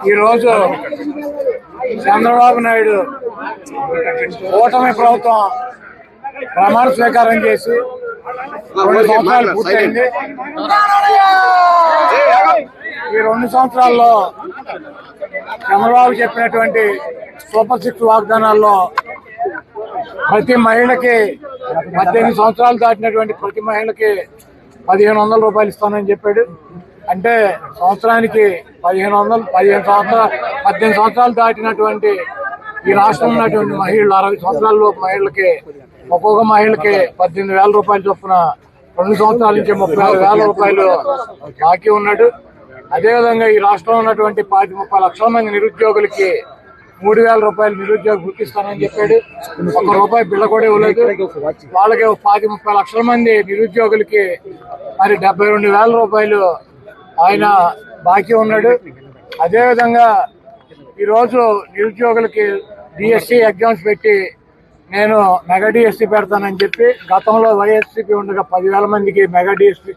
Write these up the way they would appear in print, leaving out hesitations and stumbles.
ఈరోజు చంద్రబాబు నాయుడు కూటమి ప్రభుత్వం ప్రమాణ స్వీకారం చేసి 2 సంవత్సరాలు పూర్తయింది. ఈ 2 సంవత్సరాల్లో చంద్రబాబు చెప్పినటువంటి సూపర్ 6 వాగ్దానాల్లో ప్రతి మహిళకి 18 సంవత్సరాలు దాటినటువంటి ప్రతి మహిళకి 1500 రూపాయలు ఇస్తానని చెప్పాడు. అంటే సంవత్సరానికి 18 సంవత్సరాలు దాటినటువంటి ఈ రాష్ట్రంలో ఉన్నటువంటి మహిళలు 60 సంవత్సరాల మహిళలకి ఒక్కొక్క మహిళకి 18,000 రూపాయలు చొప్పున 2 సంవత్సరాల నుంచి 36,000 రూపాయలు బాకీ ఉన్నాడు. అదేవిధంగా ఈ రాష్ట్రంలో ఉన్నటువంటి 30 లక్షల మంది నిరుద్యోగులకి 3,000 రూపాయలు నిరుద్యోగ గుర్తిస్తానని చెప్పాడు. 1 రూపాయి బిళ్ళ కూడా ఇవ్వలేదు. వాళ్ళకి 30 లక్షల మంది నిరుద్యోగులకి మరి 72,000 రూపాయలు ఆయన బాకీ ఉన్నాడు. అదేవిధంగా ఈరోజు నిరుద్యోగులకి డిఎస్సి ఎగ్జామ్స్ పెట్టి నేను మెగా డిఎస్సి పెడతానని చెప్పి గతంలో వైఎస్సీపీ ఉండగా 10,000 మందికి మెగా డిఎస్సి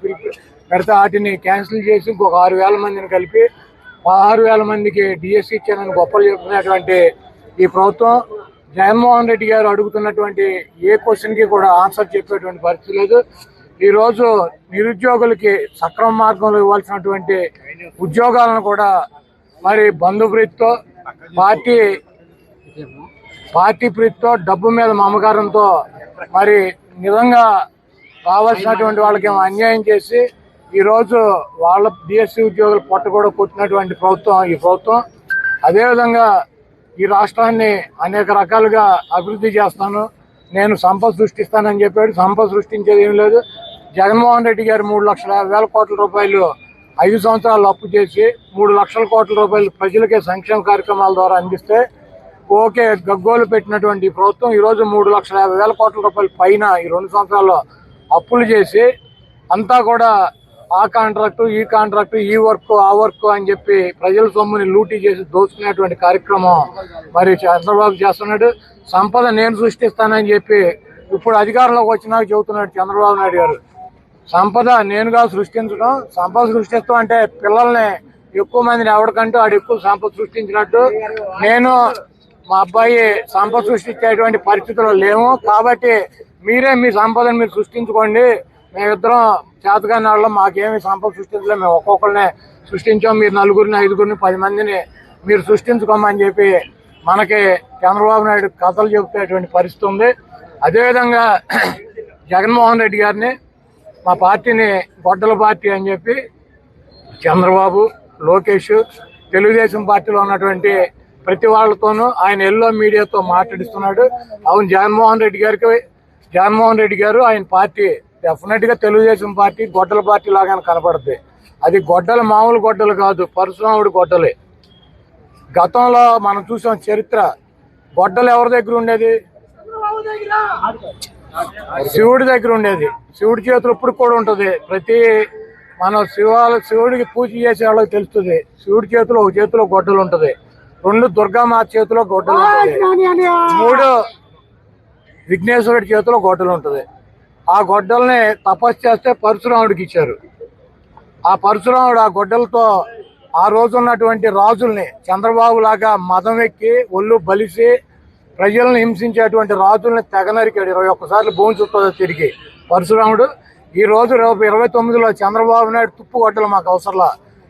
పెడితే వాటిని క్యాన్సిల్ చేసి ఇంకొక 6,000 మందిని కలిపి 16,000 మందికి డిఎస్సి ఇచ్చానని గొప్పలు చెప్తున్నటువంటి ఈ ప్రభుత్వం జగన్మోహన్ రెడ్డి గారు అడుగుతున్నటువంటి ఏ క్వశ్చన్కి కూడా ఆన్సర్ చెప్పేటువంటి పరిస్థితి లేదు. ఈరోజు నిరుద్యోగులకి సక్రమ మార్గంలో ఇవ్వాల్సినటువంటి ఉద్యోగాలను కూడా మరి బంధుప్రీతితో పార్టీ ప్రీతితో డబ్బు మీద మమకారంతో మరి నిజంగా రావాల్సినటువంటి వాళ్ళకి అన్యాయం చేసి ఈరోజు వాళ్ళ డిఎస్సి ఉద్యోగులు పొట్ట కూడా కొట్టినటువంటి ప్రభుత్వం ఈ ప్రభుత్వం. అదేవిధంగా ఈ రాష్ట్రాన్ని అనేక రకాలుగా అభివృద్ధి చేస్తాను, నేను సంపద సృష్టిస్తానని చెప్పాడు. సంపద సృష్టించేది ఏం లేదు. జగన్మోహన్ రెడ్డి గారు 3,50,000 కోట్ల రూపాయలు 5 సంవత్సరాలు అప్పు చేసి 3 లక్షల కోట్ల రూపాయలు ప్రజలకే సంక్షేమ కార్యక్రమాల ద్వారా అందిస్తే ఓకే గగ్గోలు పెట్టినటువంటి ప్రభుత్వం ఈరోజు 3,50,000 కోట్ల రూపాయల పైన ఈ 2 సంవత్సరాల్లో అప్పులు చేసి అంతా కూడా ఆ కాంట్రాక్టు ఈ కాంట్రాక్టు ఈ వర్క్ ఆ వర్క్ అని చెప్పి ప్రజల సొమ్ముని లూటీ చేసి దోచుకునేటువంటి కార్యక్రమం మరి చంద్రబాబు చేస్తున్నాడు. సంపద నేను సృష్టిస్తానని చెప్పి ఇప్పుడు అధికారంలోకి వచ్చినాక చెబుతున్నాడు చంద్రబాబు నాయుడు గారు. సంపద నేనుగా సృష్టించడం, సంపద సృష్టిస్తాం అంటే పిల్లల్ని ఎక్కువ మందిని ఎవరికంటూ ఆడు ఎక్కువ సంపద సృష్టించినట్టు నేను మా అబ్బాయి సంపద సృష్టించేటువంటి పరిస్థితుల్లో లేము. కాబట్టి మీరే మీ సంపదను మీరు సృష్టించుకోండి, మేమిద్దరం చేతగాని వాళ్ళం, మాకేమి సంపద సృష్టించలేము, మేము ఒక్కొక్కరినే సృష్టించాం, మీరు 4, 5, 10 మందిని మీరు సృష్టించుకోమని చెప్పి మనకి చంద్రబాబు నాయుడు కథలు చెబుతేటువంటి పరిస్థితి ఉంది. అదేవిధంగా జగన్మోహన్ రెడ్డి గారిని మా పార్టీని గొడ్డల పార్టీ అని చెప్పి చంద్రబాబు, లోకేష్, తెలుగుదేశం పార్టీలో ఉన్నటువంటి ప్రతి వాళ్ళతోనూ ఆయన ఎల్లో మీడియాతో మాట్లాడిస్తున్నాడు. అవును, జగన్మోహన్ రెడ్డి గారు ఆయన పార్టీ డెఫినెట్ గా తెలుగుదేశం పార్టీ గొడ్డల పార్టీ లాగానే కనపడుతుంది. అది గొడ్డలు మామూలు గొడ్డలు కాదు, పరశురాముడి గొడ్డలే. గతంలో మనం చూసాం చరిత్ర. గొడ్డలు ఎవరి దగ్గర ఉండేది? శివుడి దగ్గర ఉండేది. శివుడి చేతులు ఇప్పుడు కూడా ఉంటుంది. ప్రతి మనం శివుడికి పూజ చేసే వాళ్ళకి తెలుస్తుంది. శివుడి చేతిలో ఒక చేతిలో గొడ్డలు ఉంటుంది, 2 దుర్గామాత చేతిలో గొడ్డలు ఉంటుంది, 3 విఘ్నేశ్వరుడి చేతిలో గొడ్డలు ఉంటుంది. ఆ గొడ్డల్ని తపస్సు చేస్తే పరశురాముడికి ఇచ్చారు. ఆ పరశురాముడు ఆ గొడ్డలతో ఆ రోజు ఉన్నటువంటి రాజుల్ని చంద్రబాబు లాగా మదం ఎక్కి ఒళ్ళు బలిసి ప్రజలను హింసించేటువంటి రాజుల్ని తెగనరికాడు. 21 సార్లు భూమి చుట్టూ తిరిగి పరశురాముడు. ఈ రోజు 29లో చంద్రబాబు నాయుడు తుప్పు గొడ్డలు మాకు అవసరంలా.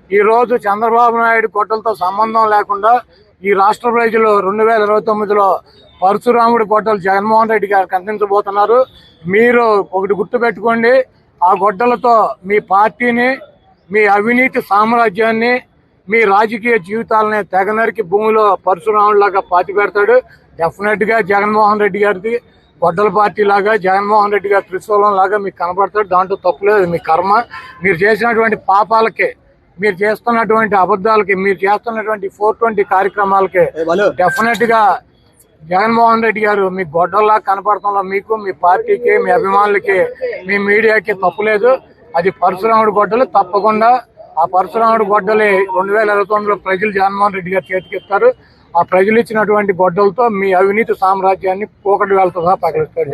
ఈ రోజు చంద్రబాబు నాయుడు గొడ్డలతో సంబంధం లేకుండా ఈ రాష్ట్ర ప్రజలు 2029లో పరశురాముడి గొడ్డలు జగన్మోహన్ రెడ్డి గారికి అందించబోతున్నారు. మీరు ఒకటి గుర్తుపెట్టుకోండి, ఆ గొడ్డలతో మీ పార్టీని, మీ అవినీతి సామ్రాజ్యాన్ని, మీ రాజకీయ జీవితాలని తెగనరికి భూమిలో పరశురాముడిలాగా పాతి పెడతాడు. డెఫినెట్ గా జగన్మోహన్ రెడ్డి గారిది గొడ్డల పార్టీ లాగా, జగన్మోహన్ రెడ్డి గారి త్రిశూలం లాగా మీకు కనపడతాడు. దాంట్లో తప్పులేదు. మీ కర్మ, మీరు చేసినటువంటి పాపాలకి, మీరు చేస్తున్నటువంటి అబద్ధాలకి, మీరు చేస్తున్నటువంటి 420 కార్యక్రమాలకి డెఫినెట్ గా జగన్మోహన్ రెడ్డి గారు మీ గొడ్డల్లా కనపడటంలో మీకు, మీ పార్టీకి, మీ అభిమానులకి, మీ మీడియాకి తప్పులేదు. అది పరశురాముడి గొడ్డలు. తప్పకుండా ఆ పరశురాముడి గొడ్డలి 2029లో ప్రజలు జగన్మోహన్ రెడ్డి గారు చేతికిస్తారు. ఆ ప్రజలు ఇచ్చినటువంటి గొడ్డలతో మీ అవినీతి సామ్రాజ్యాన్ని పోకటి వేలతో సహా పగలిస్తారు.